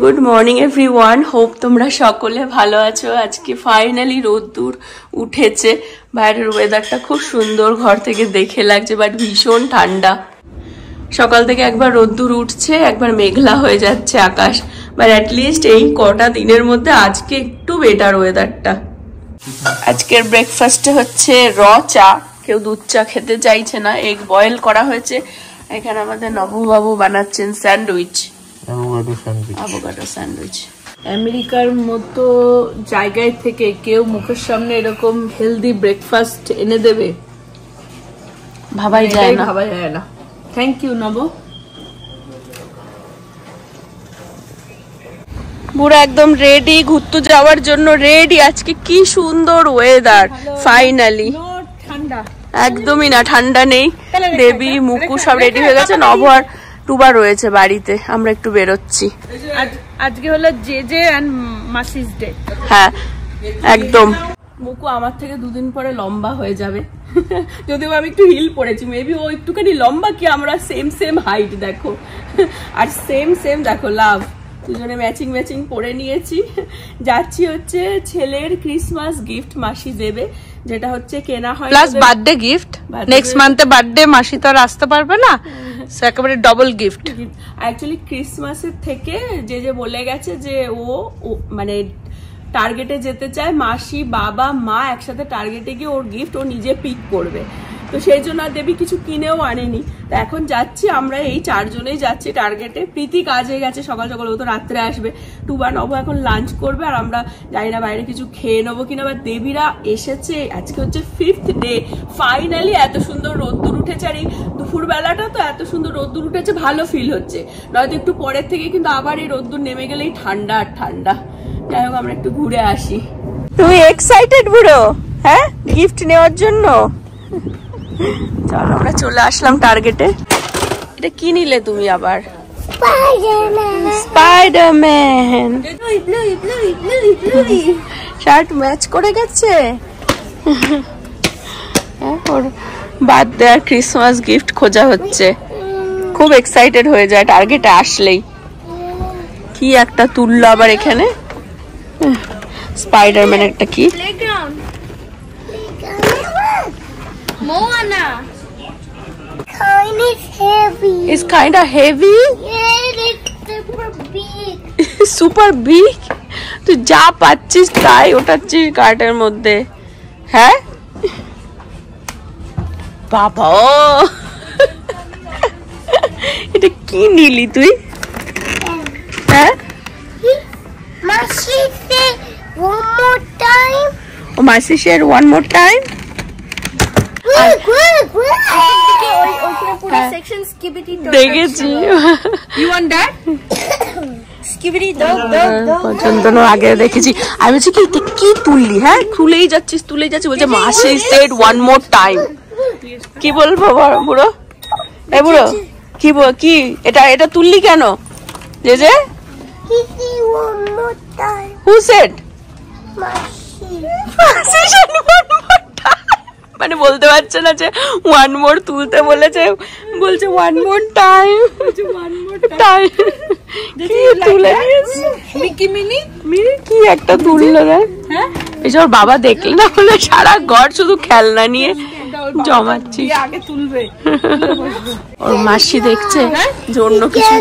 Good morning everyone, hope তোমরা সকলে ভালো আছো। আজকে ফাইনালি রোদ্দুর উঠেছে, বাইরের ওয়েদারটা খুব সুন্দর, ঘর থেকে দেখে লাগছে, বাট ভীষণ ঠান্ডা। সকাল থেকে একবার রোদ্দুর উঠছে, একবার মেঘলা হয়ে যাচ্ছে আকাশ, বাট অ্যাটলিস্ট এই কটা দিনের মধ্যে আজকে একটু বেটার ওয়েদারটা। আজকের ব্রেকফাস্টে হচ্ছে র চা, কেউ দুধ চা খেতে চাইছে না, এগ বয়েল করা হয়েছে। এখানে আমাদের নববাবু বানাচ্ছেন স্যান্ডউইচ, অ্যাভোকাডো স্যান্ডউইচ। আমেরিকার মতো জায়গায় থেকে কেউ মুখের সামনে এরকম হেলদি ব্রেকফাস্ট এনে দেবে ভাবাই যায় না। থ্যাংক ইউ নব। পুরো একদম রেডি ঘুরতে যাওয়ার জন্য, রেডি। আজকে কি সুন্দর ওয়েদার, ফাইনালি ঠান্ডা একদমই না, ঠান্ডা নেই। দেবী মুকু সব রেডি হয়ে গেছে, নব আর টুবা রয়েছে বাড়িতে, আমরা একটু বেরোচ্ছি। আজকে হলো জেজে এন্ড মাসিস ডে। হ্যাঁ একদম। মুকু আমার থেকে দুদিন পরে লম্বা হয়ে যাবে, যদিও আমি একটু হিল পরেছি, মেবি ও একটুখানি লম্বা, কি আমরা সেম হাইট দেখো, আর সেম দেখো লাভ, দুজনে ম্যাচিং পরে নিয়েছি। যাচ্ছি হচ্ছে ছেলের ক্রিসমাস গিফট মাসি দেবে, যেটা হচ্ছে কেনা হয় প্লাস বার্থডে গিফট। নেক্সট মান্থে বার্থডে, মাসি তো আর আসতে পারবে না, সো একেবারে ডবল গিফট। অ্যাকচুয়ালি ক্রিসমাসের থেকে যে বলে গেছে যে ও মানে টার্গেটে যেতে চায়, মাসি বাবা মা একসাথে টার্গেটে গিয়ে ওর গিফট ও নিজে পিক করবে, তো সেই জন্য আর দেবী কিছু কিনেও আনেনি। তো এখন যাচ্ছি আমরা, এই চারজনেই যাচ্ছি টার্গেটে। প্রীতি কাজে গেছে সকাল সকাল, ও তো রাত্রে আসবে। টুবা নব এখন লাঞ্চ করবে, আর আমরা জানি না বাইরে কিছু খেয়ে নেবো কিনা। বা দেবীরা এসেছে, আজকে হচ্ছে 5th ডে, ফাইনালি এত সুন্দর রোদ্দুর উঠেছে, আর এই দুপুর বেলাটা তো এত সুন্দর রোদ্দুর উঠেছে, ভালো ফিল হচ্ছে। নয়তো একটু পরের থেকে কিন্তু আবার এই রোদ্দুর নেমে গেলেই ঠান্ডা আর ঠান্ডা। যাই হোক, আমরা একটু ঘুরে আসি। তুমি এক্সাইটেড বুড়ো? হ্যাঁ, গিফট নেওয়ার জন্য। চলো আমরা চলে আসলাম টার্গেটে। এটা কি নিলে তুমি আবার? স্পাইডারম্যান। শার্ট ম্যাচ করে গেছে। ওর বার্থডে আর ক্রিসমাস গিফট খোঁজা হচ্ছে, খুব এক্সাইটেড হয়ে যায় টার্গেটে আসলেই। কি একটা তুললো আবার এখানে, স্পাইডারম্যান একটা কি Moana. Kind of heavy. It's kind of heavy. Yeah, it's super big. Super big. তুই যা পাচ্ছিস তাই ওঠাচ্ছিস কার্টের মধ্যে। হ্যাঁ বাবা, এটা কি নিলি তুই? হ্যাঁ, Mashi said one more time. Oh, Masi said one more time. দেখেছি। আগে দেখেছি, আমি বলছি কি তুললি? হ্যাঁ, তুলেই যাচ্ছিস বলছে মাসি সেড ওয়ান মোর টাইম। কি বলবো বুড়ো? এ বুড়ো কি এটা তুললি কেন? যে হু সেড? মানে বলতে পারছে না যে ওয়ান মোর তুলতে বলেছে, বলছে ওয়ান মোর টাইম। তুলে কি একটা তুললো দেখ। এসব বাবা দেখলে না বলে সারা ঘর শুধু খেলনা নিয়ে জমাচ্ছি। ওর মাসি দেখছে যে অন্য কিছু।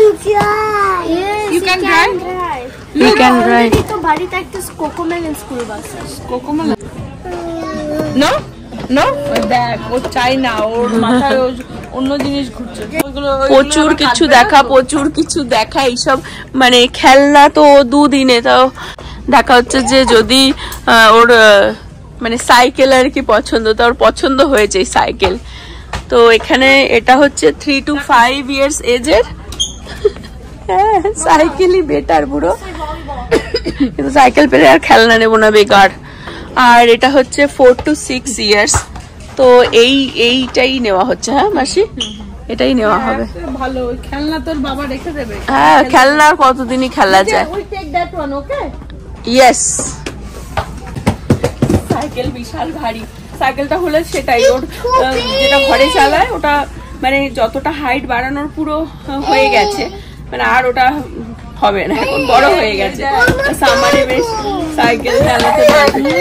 প্রচুর কিছু দেখা এইসব, মানে খেলনা তো দুদিনে তাও দেখা হচ্ছে যে যদি ওর মানে সাইকেল আর কি পছন্দ, তো ওর পছন্দ হয়েছে সাইকেল। তো এখানে এটা হচ্ছে 3 to 5 years এজের। সাইকেলই বেটার বুড়ো, কিন্তু সাইকেল পেলে আর খেলনা নেবো না, বেকার। আর এটা হচ্ছে 4 to 6 years, তো এইটাই নেওয়া হচ্ছে। হ্যাঁ মাসি, এটাই নেওয়া হবে। ভালো খেলনা তোর বাবা রেখে দেবে। হ্যাঁ, খেলনা আর কতদিনই খেলা যায়। ইয়েস। সাইকেল বিশাল ভারী, সাইকেলটা হলে সেটাই, ওর যেটা ঘরে চালায় ওটা মানে যতটা হাইট বাড়ানোর পুরো হয়ে গেছে, মানে আর ওটা হবে না, এখন বড় হয়ে গেছে, সামারে বেশ সাইকেল চালাতে পারবে।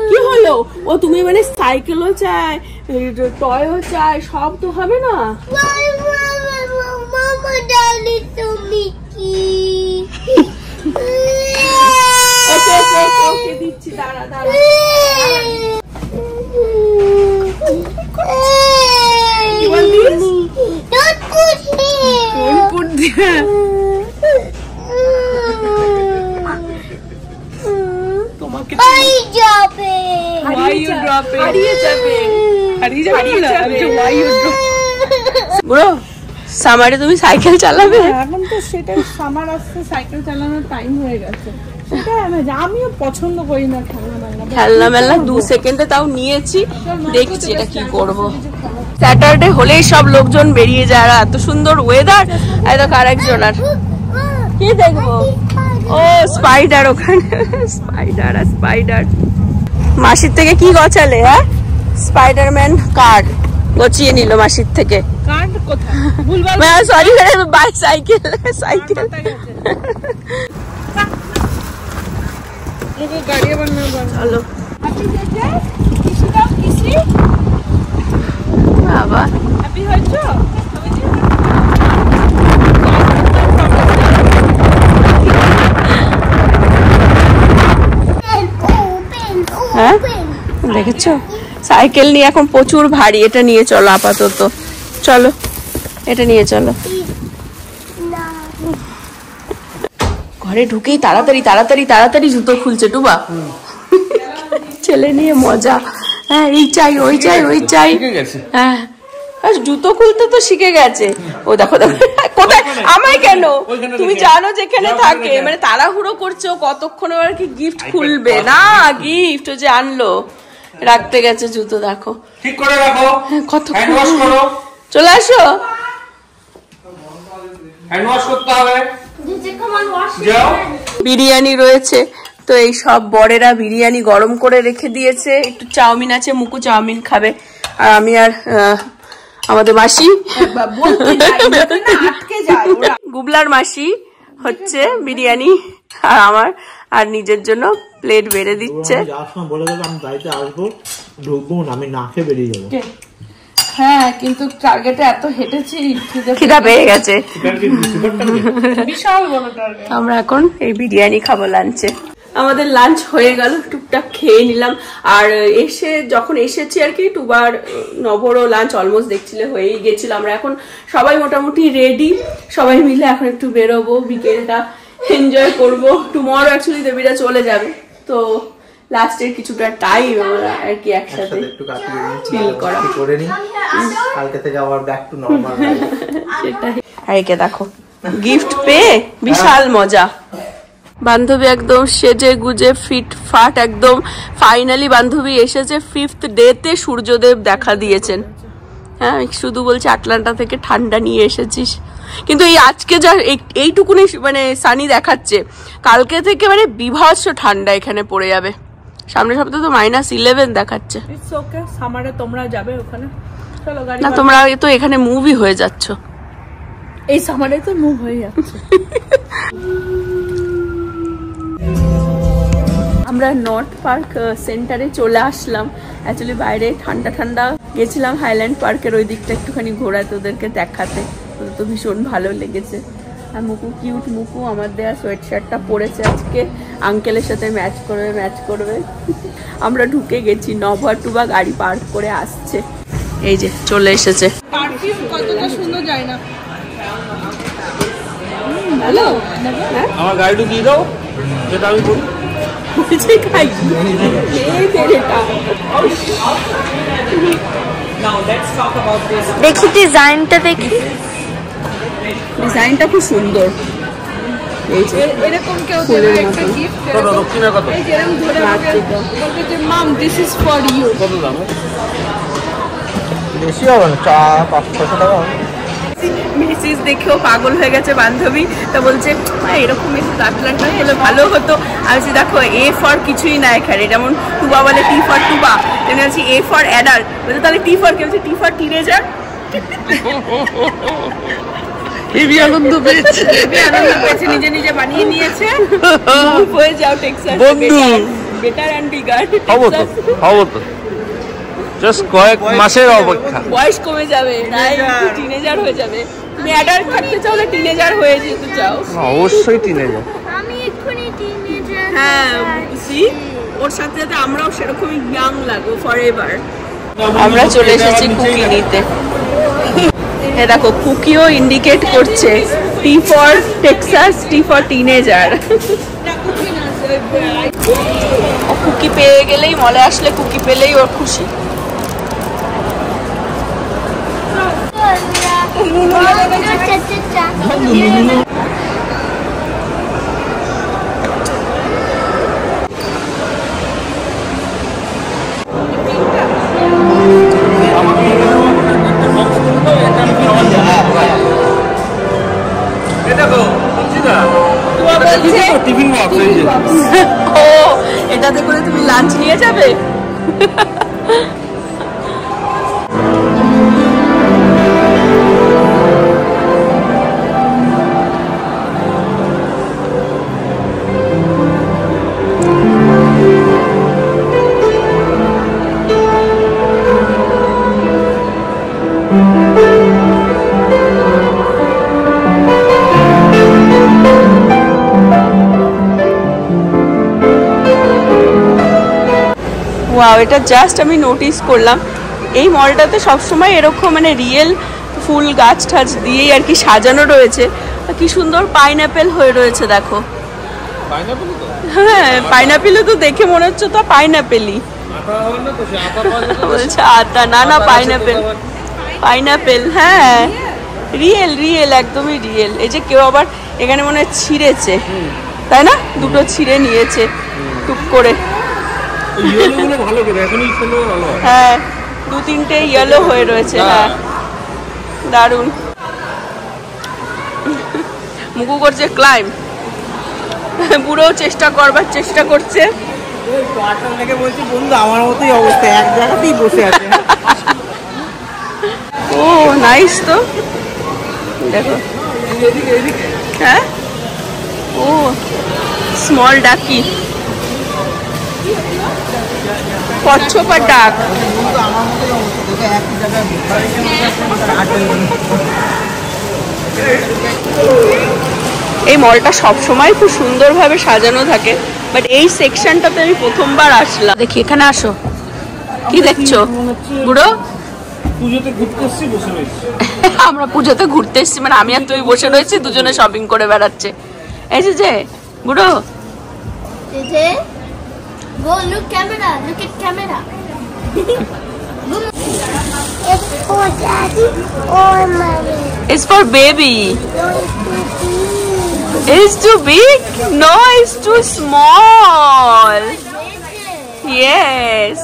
কি হলো? ও তুমি মানে সাইকেলও চাই, টয়ও চাই, সব তো হবে না। মামা ডালি তুমি কি ওকে দিচ্ছি, দাঁড়া দাঁড়া। তোমাকে সামারে তুমি সাইকেল চালাবে? এখন তো সেটা সামার আসছে, সাইকেল চালানোর টাইম হয়ে গেছে। আমিও পছন্দ করি না খেলনা মেলা। 2 সেকেন্ডে তাও নিয়েছি, দেখছি এটা কি করব। স্যাটারডে হলেই সব লোকজন বেরিয়ে যায়, আর এত সুন্দর ওয়েদার। এত আরেকজন আর কি দেখবো? ও স্পাইডার, ওখানে স্পাইডার আর স্পাইডার। মাসির থেকে কি গছালে? হ্যাঁ, স্পাইডারম্যান কার্ড গছিয়ে নিল মাসির থেকে। কার্ড কোথায়? Sorry, bike cycle cycle. চলো বাবা, হ্যাপি হয়েছো? হ্যাঁ দেখেছো, সাইকেল নিয়ে এখন প্রচুর ভারী। এটা নিয়ে চলো আপাতত, চলো এটা নিয়ে চলো। ঘরে ঢুকেই তাড়াতাড়ি তাড়াতাড়ি তাড়াতাড়ি জুতো খুলছে টুবা। ছেলে নিয়ে মজা। হ্যাঁ, এই চাই ওই চাই ওই চাই। হ্যাঁ, জুতো খুলতে তো শিখে গেছে। ও দেখো দেখো কোথায়, আমায় কেন? তুমি জানো যেখানে থাকে, মানে তাড়াহুড়ো করছে ও, কতক্ষণ আর কি গিফট খুলবে না। গিফট যে আনলো, রাখতে গেছে জুতো, দেখো ঠিক করে রাখো। কত হ্যান্ড ওয়াশ করো, চলে আসো, হ্যান্ড ওয়াশ করতে হবে। যাও। বিরিয়ানি রয়েছে তো, এই সব বড়েরা বিরিয়ানি গরম করে রেখে দিয়েছে। একটু চাউমিন আছে, মুকু চাউমিন খাবে, আর আমি আর আমাদের মাসি, গুবলার মাসি হচ্ছে বিরিয়ানি, আর আমার আর নিজের জন্য প্লেট বেড়ে দিচ্ছে। বলে গেল আমি বাড়িতে আসবো, ঢুকবো না, আমি না খেয়ে বেরিয়ে যাবো। হ্যাঁ, কিন্তু টার্গেটে এত হেঁটেছি, খিদা পেয়ে গেছে, বিশাল বড় টার্গেট। আমরা এখন এই বিরিয়ানি খাবো লাঞ্চে। আমাদের লাঞ্চ হয়ে গেল, টুকটাক খেয়ে নিলাম। আর যখন এসেছি আর কি, টুবার নবরও লাঞ্চ অলমোস্ট দেখছিলে হয়েই গেছিল। আমরা এখন সবাই মোটামুটি রেডি, সবাই মিলে এখন একটু বেরোবো, বিকেলটা এনজয় করবো। টুমরো অ্যাকচুয়ালি দেবীরা চলে যাবে, তো লাস্টের কিছুটা টাইম আমরা আর কি একসাথে চিল করা করে নি, কালকে থেকে আবার ব্যাক টু নরমাল। সেটাই। আর একে দেখো, গিফট পেয়ে বিশাল মজা। বান্ধবী একদম সেজে গুজে ফিট ফাট একদম ফাইনালি বান্ধবী এসেছে। 5th ডেতে সূর্যদেব দেখা দিয়েছেন। হ্যাঁ, শুধু বলছে আটলান্টা থেকে ঠান্ডা নিয়ে এসেছিস, কিন্তু এই আজকে যা এইটুকুনি মানে সানি দেখাচ্ছে, কালকে থেকে মানে বিভৎস ঠান্ডা এখানে পড়ে যাবে। সামনের সপ্তাহে তো -11 দেখাচ্ছে। সামারে তোমরা যাবে ওখানে? চলো গাড়ি। না, তোমরা তো এখানে মুভি হয়ে যাচ্ছ। এই সামারে তো মুভ হয়ে যাচ্ছে। আমরা নর্থ পার্ক সেন্টারে চলে আসলাম। অ্যাকচুয়ালি বাইরে ঠান্ডা ঠান্ডা গেছিলাম হাইল্যান্ড পার্কের ওই দিকটা একটুখানি ঘোরাতে, ওদেরকে দেখাতে। ওদের তো ভীষণ ভালো লেগেছে। আর মুকু কিউট, মুকু আমার দেয়া সোয়েট শার্টটা পরেছে আজকে, আঙ্কেলের সাথে ম্যাচ করবে। আমরা ঢুকে গেছি, নভা টুবা গাড়ি পার্ক করে আসছে। এই যে চলে এসেছে। পারফিউম কতটা সুন্দর যায় না। হ্যালো, আমার গাড়িটা দিয়ে দাও, যেটা আমি বলি। দেখি ডিজাইনটা, দেখি ডিজাইনটা খুব সুন্দর। এই যে এরকম কেউ দেবে একটা গিফট, এই যেরকম ধরে বলতে যে মাম দিস ইজ ফর ইউ। কত দাম? বেশি হবে না, 500-600 টাকা। মেসেজ দেখেও পাগল হয়ে গেছে বান্ধবী, তা বলছে এরকম একটু আটলান্টা হলে ভালো হতো। আমি বলছি দেখো, এ ফর কিছুই না এখানে, যেমন টুবা বলে টি ফর টুবা, তেমনি বলছি এ ফর অ্যাডাল্ট। বলছে তাহলে টি ফর কি? বলছে টি ফর টিনেজার। হেভি আনন্দ পেয়েছে, নিজে নিজে বানিয়ে নিয়েছে। হয়ে যাও টেক্সাস বন্ধু। Better and bigger. হবো তো জাস্ট কয়েক মাসের অপেক্ষা। বয়স কমে যাবে, টিনেজার হয়ে যাবে। তুমি অ্যাডাল্ট থাকতে চাও না টিনেজার হয়ে যেতে চাও? অবশ্যই টিনেজার। আমি এক্ষুনি টিনেজার। হ্যাঁ বুঝি, ওর সাথে সাথে আমরাও সেরকমই ইয়াং লাগবো ফরএভার। আমরা চলে এসেছি কুকি নিতে। এ দেখো কুকিও ইন্ডিকেট করছে T for Texas, T for teenager. Cookie পেয়ে গেলেই, মলে আসলে কুকি পেলেই ওর খুশি। ও এটাতে করে তুমি লাঞ্চ নিয়ে যাবে? ওয়াও, এটা জাস্ট আমি নোটিস করলাম এই মলটাতে সবসময় এরকম মানে রিয়েল ফুল গাছ টাছ দিয়েই আর কি সাজানো রয়েছে। কি সুন্দর পাইনঅ্যাপেল হয়ে রয়েছে দেখো। হ্যাঁ পাইনঅ্যাপেলও তো দেখে মনে হচ্ছে তো পাইনঅ্যাপেলই বলছে। আতা না, না পাইনঅ্যাপেল, পাইনঅ্যাপেল। হ্যাঁ রিয়েল রিয়েল, একদমই রিয়েল। এই যে কেউ আবার এখানে মনে হয় ছিঁড়েছে, তাই না? দুটো ছিঁড়ে নিয়েছে টুক করে। হ্যাঁ দু তিনটে ইয়েলো হয়ে রয়েছে। হ্যাঁ দারুণ। মুকু করছে ক্লাইম, পুরো চেষ্টা করবার চেষ্টা করছে। বন্ধু আমার মতোই অবস্থা, এক জায়গাতেই বসে আছে। ও নাইস তো, দেখো। হ্যাঁ ও স্মল ডাকি, কচ্ছপ আর ডাক। এই মলটা সবসময় খুব সুন্দরভাবে সাজানো থাকে, বাট এই সেকশনটাতে আমি প্রথমবার আসলাম। দেখি এখানে আসো, কি দেখছো বুড়ো? পুজোতে ঘুরতে এসছি, বসে রয়েছি। আমরা পুজোতে ঘুরতে এসছি মানে আমি আর তুই বসে রয়েছি, দুজনে শপিং করে বেড়াচ্ছে। এই যে বুড়ো, Go look camera, look at camera. It's for daddy or mommy. It's for baby. No, it's too big. It's too big? No, it's too small. Yes. Yes.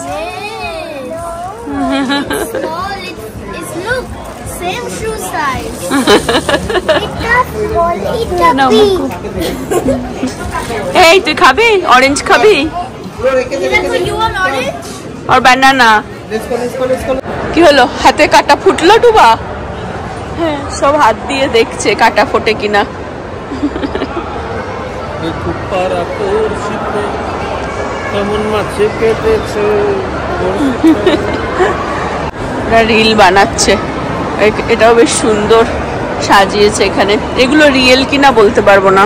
It's small. It's look same shoe size. It's not small. It's a big. Hey, তুই খাবি? Orange খাবি? You want orange? আর বানানা? কি হলো, হাতে কাটা ফুটলো টুবা? হ্যাঁ সব হাত দিয়ে দেখছে কাটা ফোটে কিনা। রিল বানাচ্ছে, এটাও বেশ সুন্দর সাজিয়েছে এখানে। এগুলো রিয়েল কিনা বলতে পারবো না।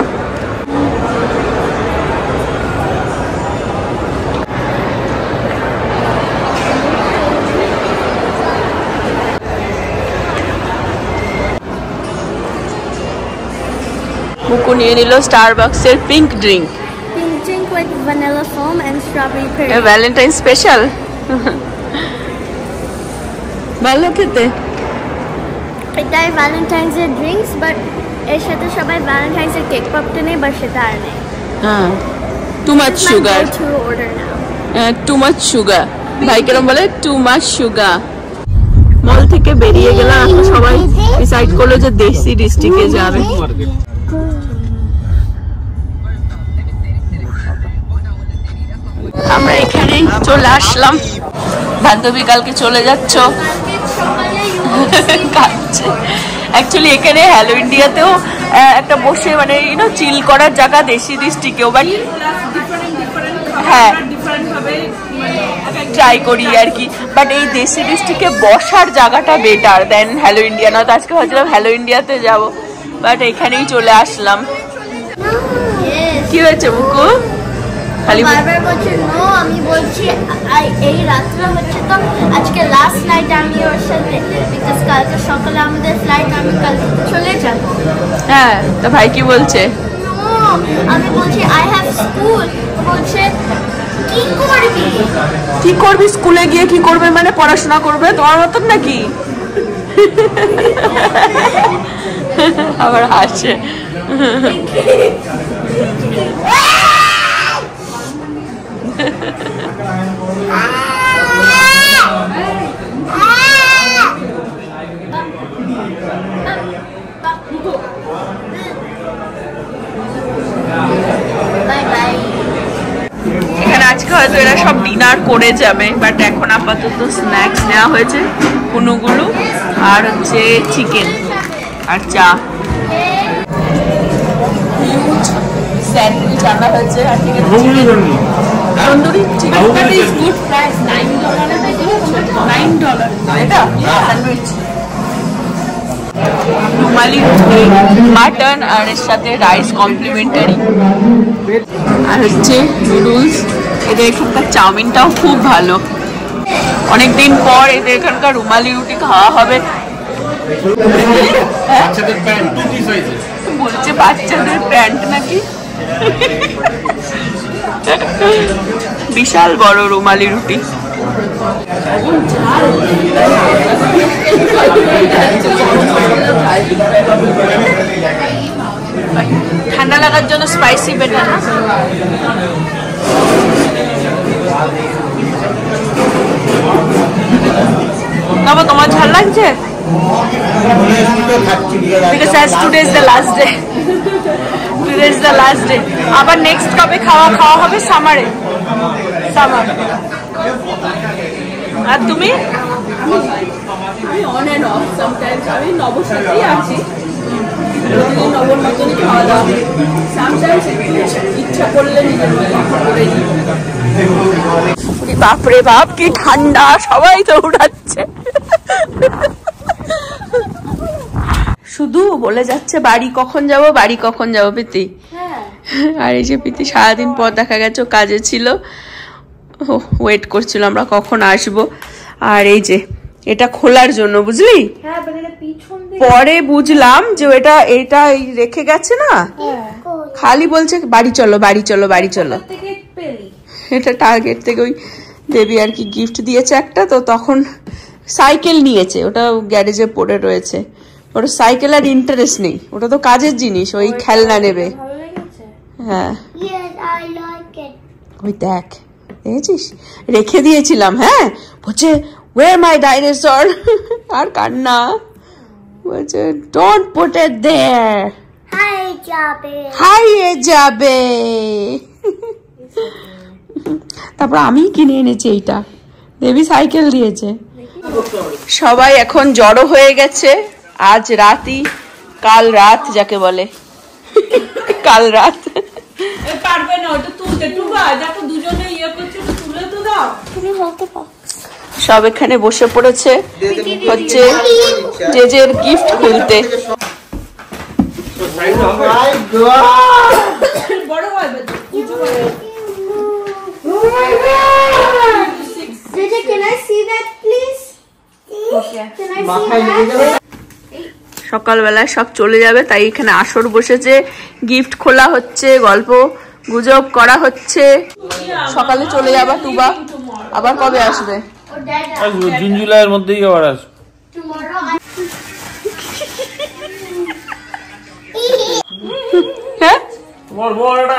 মুকু নিয়ে নিল স্টারবাক্সের pink drink. Pink drink with vanilla foam and strawberry curd. Valentine special. ভালো খেতে। এটাই ভ্যালেন্টাইন্স এর ড্রিঙ্কস, বাট এর সাথে সবাই ভ্যালেন্টাইন্স এর কেক পপটা নেই, বাট সেটা আর নেই। হ্যাঁ too much sugar, too much sugar. ভাই কেরম বলে টু মাচ সুগার। মল থেকে বেরিয়ে গেলাম, এখন সবাই ডিসাইড করলো যে দেশি ডিস্ট্রিক্টে যাবে। আমরা এখানে চলে আসলাম। বান্ধবী কালকে চলে যাচ্ছ? কাঁদছে। অ্যাকচুয়ালি এখানে হ্যালো ইন্ডিয়াতেও একটা বসে মানে চিল করার জায়গা দেশি ডিস্ট্রিক্টেও, বাট হ্যাঁ ট্রাই করি আর কি, বাট এই দেশি ডিস্ট্রিক্টে বসার জায়গাটা বেটার দেন হ্যালো ইন্ডিয়া। না তো আজকে ভাবছিলাম হ্যালো ইন্ডিয়াতে যাব, বাট এখানেই চলে আসলাম। কি হয়েছে মুকু? খালি বারবার বলছে নো, আমি বলছি এই রাত্রে হচ্ছে তো আজকে লাস্ট নাইট আমি ওর সাথে, বিকজ কালকে সকালে আমাদের ফ্লাইট, আমি কাল চলে যাব। হ্যাঁ তো ভাই কি বলছে? আমি বলছি আই হ্যাভ স্কুল। বলছে কি করবি স্কুলে গিয়ে? কি করবে মানে পড়াশোনা করবে তোমার মতন নাকি? আবার হাসছে। এখানে আজকে হয়তো এরা সব ডিনার করে যাবে, বাট এখন আপাতত স্ন্যাক্স নেওয়া হয়েছে, কুনুগুলো আর হচ্ছে চিকেন আর চা। স্যান্ডউইচ আনা হয়েছে আর tandoori chicken patty is good price, $9 এটা স্যান্ডউইচ। রুমালি রুটি, মাটন আর এর সাথে রাইস কমপ্লিমেন্টারি, আর হচ্ছে নুডলস। এদের এখানকার চাউমিনটাও খুব ভালো। অনেকদিন পর এদের এখানকার রুমালি রুটি খাওয়া হবে। বলছে বাচ্চাদের প্যান্ট নাকি। বিশাল বড় রুমালি রুটি। ঠান্ডা লাগার জন্য স্পাইসি বেটার না? বাবা তোমার ঝাল লাগছে? Because as today is the last day. Today is the last day. আবার নেক্সট কবে খাওয়া হবে? সামারে। সামার। আর তুমি? আমি অন এন্ড অফ সামটাইমস। আমি নবসাতেই আছি, নবর মতনই খাওয়া দাওয়া। সামটাইমস ইচ্ছা করলে নিজের মতো করে দিই। বাপরে বাপ কি ঠান্ডা, সবাই তো উড়াচ্ছে। শুধু বলে যাচ্ছে বাড়ি কখন যাব, বাড়ি কখন যাব প্রীতি। আর এই যে প্রীতি সারাদিন পর দেখা গেছে কাজে ছিল, ওয়েট করছিল আমরা কখন আসবো। আর এই যে এটা খোলার জন্য, বুঝলি? পরে বুঝলাম যে এটা রেখে গেছে না, খালি বলছে বাড়ি চলো বাড়ি চলো বাড়ি চলো। এটা টার্গেট থেকে ওই দেবী আর কি গিফট দিয়েছে একটা, তো তখন সাইকেল নিয়েছে, ওটা গ্যারেজে পড়ে রয়েছে। ওটা সাইকেল আর ইন্টারেস্ট নেই, ওটা তো কাজের জিনিস, ওই খেলনা নেবে। হ্যাঁ ওই দেখ দেখেছিস, রেখে দিয়েছিলাম। হ্যাঁ বলছে where my dinosaur, আর কান্না বলছে don't put it there, হারিয়ে যাবে। তারপর আমি কিনে এনেছি এইটা, দেবী সাইকেল দিয়েছে। সবাই এখন জড়ো হয়ে গেছে, আজ রাতই কাল রাত যাকে বলে, কাল রাত। পারবে না ওটা তুলতে, টুবা দেখো দুজনে ইয়ে করছে, তুলে তো দাও। তুমি হতে পারো। সব এখানে বসে পড়েছে, হচ্ছে যে গিফট খুলতে। বড় হয় সকালবেলায় সব চলে যাবে, তাই এখানে আসর বসেছে, গিফট খোলা হচ্ছে, গল্প গুজব করা হচ্ছে। সকালে চলে যাবা টুবা, আবার কবে আসবে? জুন জুলাইয়ের মধ্যেই আবার আসবে। হ্যাঁ তোমার বড় একটা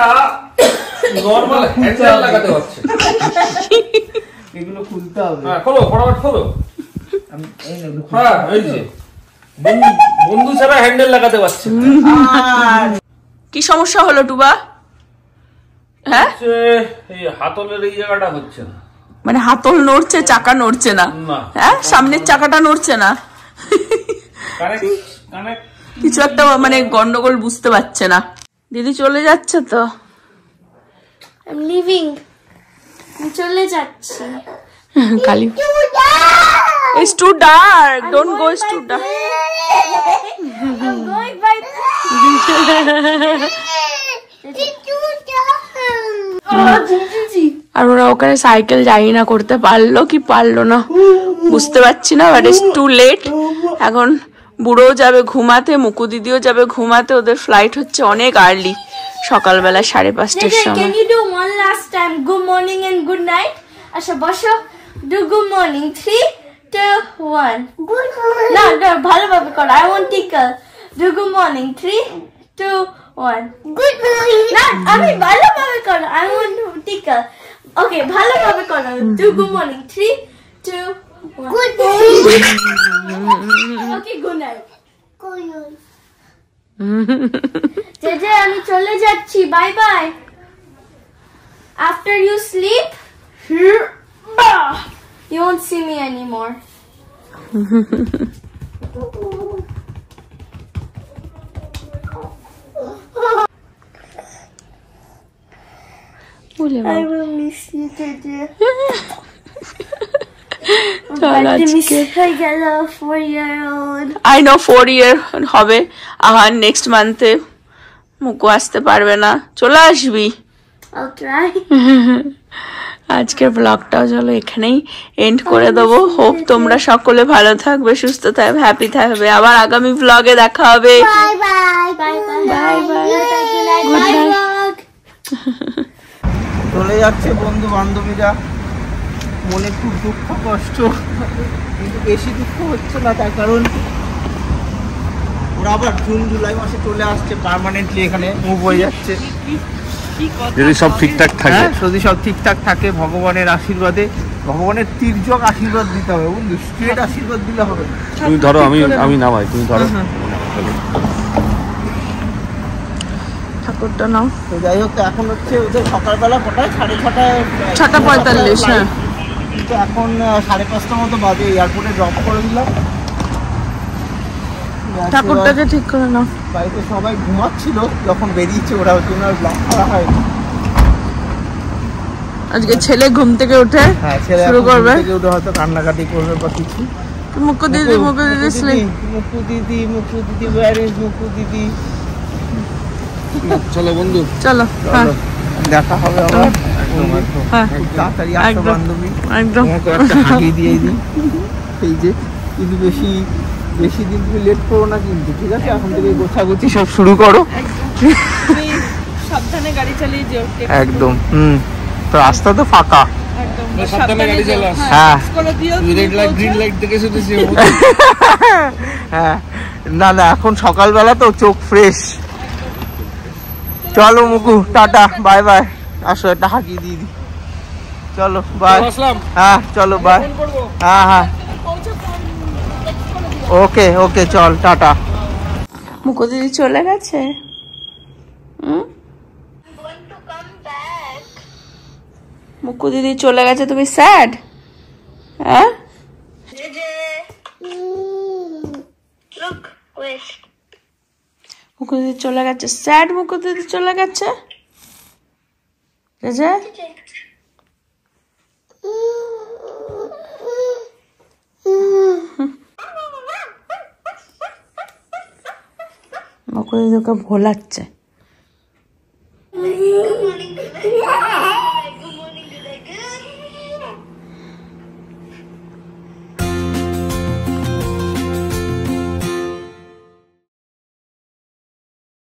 নরমাল হ্যান্ডেল লাগাতে হচ্ছে, এগুলো খুলতে হবে। হ্যাঁ খোলো, ফটাফট খোলো। হ্যাঁ এই যে বন্ধু ছাড়া হ্যান্ডেল লাগাতে পারছে। কি সমস্যা হলো টুবা? হ্যাঁ এই হাতলের এই জায়গাটা হচ্ছে না, মানে হাতল নড়ছে, চাকা নড়ছে না। হ্যাঁ সামনের চাকাটা নড়ছে না। কিছু একটা মানে গন্ডগোল বুঝতে পারছে না। দিদি চলে যাচ্ছে তো। I'm leaving. আমি চলে যাচ্ছি। কালি It's too dark. Don't go. It's too dark. I'm going by আর ওরা ওখানে সাইকেল জানি না করতে পারলো কি পারলো না বুঝতে পারছি না, বাট ইটস টু লেট। এখন বুড়োও যাবে ঘুমাতে, মুকু দিদিও যাবে ঘুমাতে, ওদের ফ্লাইট হচ্ছে অনেক আর্লি, সকালবেলা 5:30টার সময়। Can you do one last time? Good morning and good night. আচ্ছা বসো, do good morning. 3, 2, 1. Good morning. না ভালোভাবে করো। I want tickle. Do good morning. 3, 2, 1. Good morning. না আমি ভালোভাবে করো। I want tickle. Okay, ভালোভাবে করো। Do good morning. 3, 2, 1. Good morning. Okay, good night. Good night. JJ আমি চলে যাচ্ছি, bye bye. After you sleep, you won't see me anymore. I will miss you, Jeje. I know 4 year হবে। আর next মান্থে মুকু আসতে পারবে না, চলে আসবি। I'll try. আজকের ব্লগটাও চলো এখানেই এন্ড করে দেবো। হোপ তোমরা সকলে ভালো থাকবে, সুস্থ থাকবে, হ্যাপি থাকবে। আবার আগামী ব্লগে দেখা হবে। Bye bye. Bye bye. Bye bye. Good night. চলে যাচ্ছে বন্ধু বান্ধবীরা, মনে খুব দুঃখ কষ্ট, কিন্তু বেশি দুঃখ হচ্ছে না, তার কারণ ওরা আবার জুন জুলাই মাসে চলে আসছে পার্মানেন্টলি, এখানে মুভ হয়ে যাচ্ছে। যদি সব ঠিকঠাক থাকে, যদি সব ঠিকঠাক থাকে, ভগবানের আশীর্বাদে, ভগবানের তির্যক আশীর্বাদ দিতে হবে বন্ধু, স্ট্রেট আশীর্বাদ দিলে হবে। তুমি ধরো, আমি নামাই, তুমি ধরো। ঠাকুরটা নাও। তো যাই হোক, এখন হচ্ছে ওদের সকালবেলা কটায়, 6:30, 6:45। হ্যাঁ, কিন্তু এখন 5:30 মতো বাজে। এয়ারপোর্টে ড্রপ করে দিলাম, ঠাকুরটাকে ঠিক করে নাও। বাড়িতে সবাই ঘুমাচ্ছিল যখন বেরিয়েছে ওরা, ওর জন্য আর ব্লগ করা হয়নি। আজকে ছেলে ঘুম থেকে উঠে শুরু করবে, উঠে হয়তো কান্নাকাটি করবে বা কিছু। মুকু দিদি স্লিপ। মুকু দিদি where is মুকু দিদি? চলো বন্ধু, চলো দেখা হবে আবার। হ্যাঁ, তাড়াতাড়ি আসো বান্ধবী, একদম একটা হাঁকি দিয়ে দিই। এই যে, কিন্তু বেশি দিন তুমি লেট করো না কিন্তু, ঠিক আছে? এখন থেকে গোছাগুছি সব শুরু করো, সাবধানে গাড়ি চালিয়ে যেও। একদম। তো রাস্তা তো ফাঁকা, সাবধানে গাড়ি চালাস। হ্যাঁ রেড লাইট গ্রিন লাইট দেখে শুনেছি। হ্যাঁ, না এখন সকালবেলা তো চোখ ফ্রেশ। চলো মুকু, টাটা, বাই বাই। আসো একটা হাঁকি দিয়ে দিই। চলো বাই। হ্যাঁ চলো বাই। হ্যাঁ ওকে চল, টাটা। মুকু দিদি চলে গেছে। মুকু দিদি চলে গেছে, তুমি স্যাড? হ্যাঁ, মুকু দিদি চলে গেছে, স্যাড। মুকু দিদি চলে গেছে। মুকু দিদি ওকে ভোলাচ্ছে।